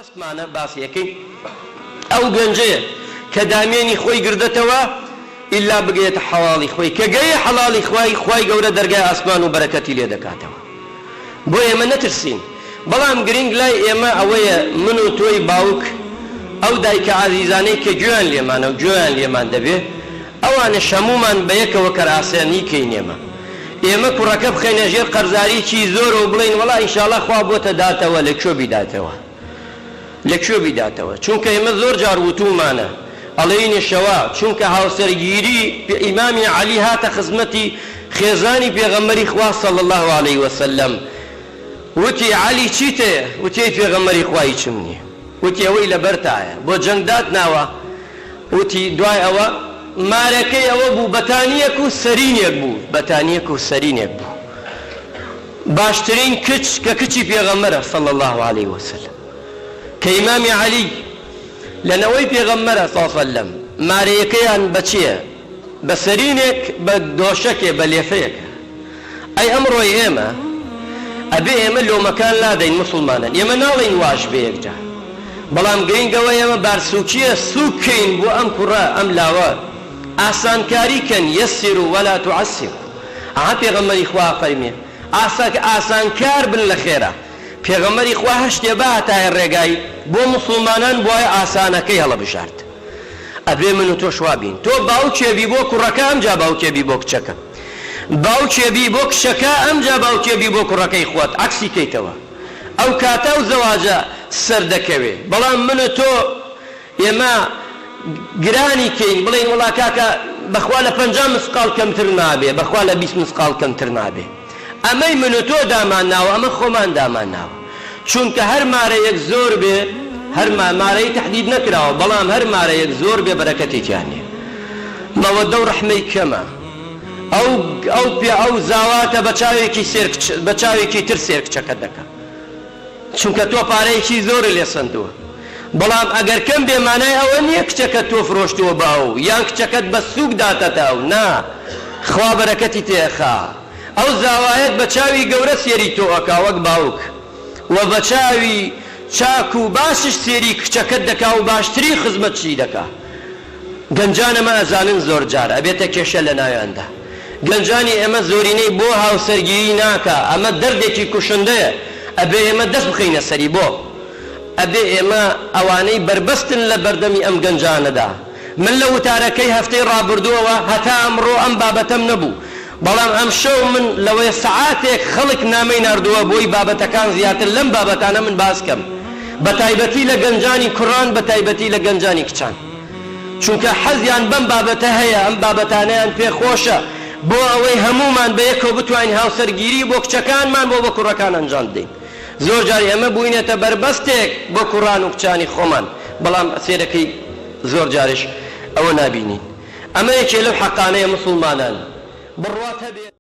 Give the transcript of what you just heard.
بەستمانە باسیەکەی ئەو گەنجەیە کە دامێنی خۆی گردەتەوە ئیلا بگەیەتە حەڵاڵی خۆی کە گەیە حەڵاڵی خوای گەورە دەرگای ئاسمان و بەرەکەتی لێ دەکاتەوە. بۆ ئێمە نەترسین، بەڵام گرنگ لای ئێمە ئەوەیە من و تۆی باوک ئەو دایکە عەزیزانەی کە گوێیان لێمانە و گوێیان لێمان دەبێ ئەوانە شەمومان بە یەکەوە کەراسێنی کەین ئێمە کوڕەکە بخەینە ژێر قەرزاریی زۆر و بڵین وەڵا ئینشاڵڵا خوا بۆتە داتەوە لەکوێ بیداتەوە چونکە ئێمە زۆر جار وتومانە ئەڵێینێشەوە چونکە هاوسەرگیری ئیمامی عەلی هاتە خزمەتی خێزانی پێغەمبەری خوا صلی الله علیه وسلم وتی عەلی چیتەیە؟ وتی پێغەمبەری خوای چم نییە. وتی ئەوەی لەبەرتایە بۆ جەنگ داتناوە. وتی دوای ئەوە مارەکەی ئەوە بوو بەتانیەک و سەرینێک بوو باشترین کچ کە کچی پێغەمبەرە صلی الله علیه وسلم کە ئیمامی عەلی لەنەوەی پێغەمبەرە صلی الله علیه وسلم مارەیەکەیان بەچییە؟ بە سەرینێک بە دۆشەکێ بە لێفەیەکە. ئەی ئەمڕۆی ئێمە ئەبێ ئێمە لۆمەکان لادەین مسلمانن، ئێمە ناڵین واش بە یەکجا، بەڵام گرنگەوە ئێمە بارسووکیە سووکەین بۆ ئەم کوڕە ئەم لاوە ئاسانکاری کەن یەسیروا وەلا توعەسیروا. ئەها پێغەمبەری خوا فەرمێ ئاسانکار بن لە خێرا. پێغەمبەری خوا هەشتێ بەهاتایە ڕێگای بۆ مسلمانان بۆیە ئاسانەکەی هەڵەبژارد. ئەبێ من و تۆ شوابین. تۆ باوکێبی بۆ کوڕەکە ئەمجا باوکێبی بۆ کچەکە، باوکێبی بۆ کچەکە ئەمجا باوکێبی بۆ کوڕەکەی خۆت عەکسی کەیتەوە. ئەو کاتە و زەواجە سەردەکەوێ. بەڵام من و تۆ ئێمە گرانی کەین بڵین وڵا کاکە بەخوا لە 50 مسقال کەمتر نابێ، بەخوا لە 20 مسقال کەمتر نابێ. ئەمەی من و تۆ دامان ناوە، ئەمە خۆمان دامان ناوە. چونکە هەر مارەیەک زۆر بێ، هەر مارەی تەحدید نەکراوە، بەڵام هەر مارەیەک زۆر بێ بەرەکەتێکیان نییە. مەوەدە و ڕەحمەی کەمە. ئەو زاواتە بە چاوێکی تر سێر کچەکە دەکات، چونکە تۆ پارەیەکی زۆر لێ سندووە. بەڵام ئەگەر کەم بێمانای ئەوە نییە کچەکە تۆ فرۆشتووە باو یان کچەکەت بە سووک داتەتاو، نا، خوا بەرەکەتی تێخا. ئەو زاوایەت بە چاوی گەورە سێری تۆ ئەکا وەک باوک، و بە چاوی چاک و باشش سێری کچەکەت دەکا و باشتری خزمەت چی دەکا. گەنجانەمە ئەزانن زۆر جار ئەبێتە کێشە لە ناویاندا. گەنجانی ئێمە زۆرینەی بۆ هاوسەرگیری ناکا، ئەمە دەردێکی کوشندەیە، ئەبێ ئێمە دەست بخەینە سەری بۆ. ئەبێ ئێمە ئەوانەی بربەستن لە بەردەمی ئەم گەنجانەدا. من لە وتارەکەی هەفتەی ڕابردووەوە هەتا ئەمڕۆ ئەم بابەتەم نەبوو، بەڵام ئەم شەو من لەوەی سەعاتێک خەڵک نامەی ناردووە بۆی بابەتەکان زیاتر لەم بابەتانە من باسکەم، بە تایبەتی لە گەنجانی کوڕان، بە تایبەتی لە گەنجانی کچان، چونکە حەزیان بەم بابەتە هەیە، ئەم بابەتانەیان پێخۆشە بۆ ئەوەی هەمومان بە یەکەوە بتوانین هاوسەرگیری بۆ کچەکانمان بۆ کوڕەکان ئەنجام بدەین. زۆر جاری ئەمە بووینێتە بربەستێک بۆ کوڕان و کچانی خۆمان، بەڵام سێرەکەی زۆر جارش ئەوە نابینین. ئەمە یەکێ لەو حەقانەیە مسلمانان بڕوات هەبێت.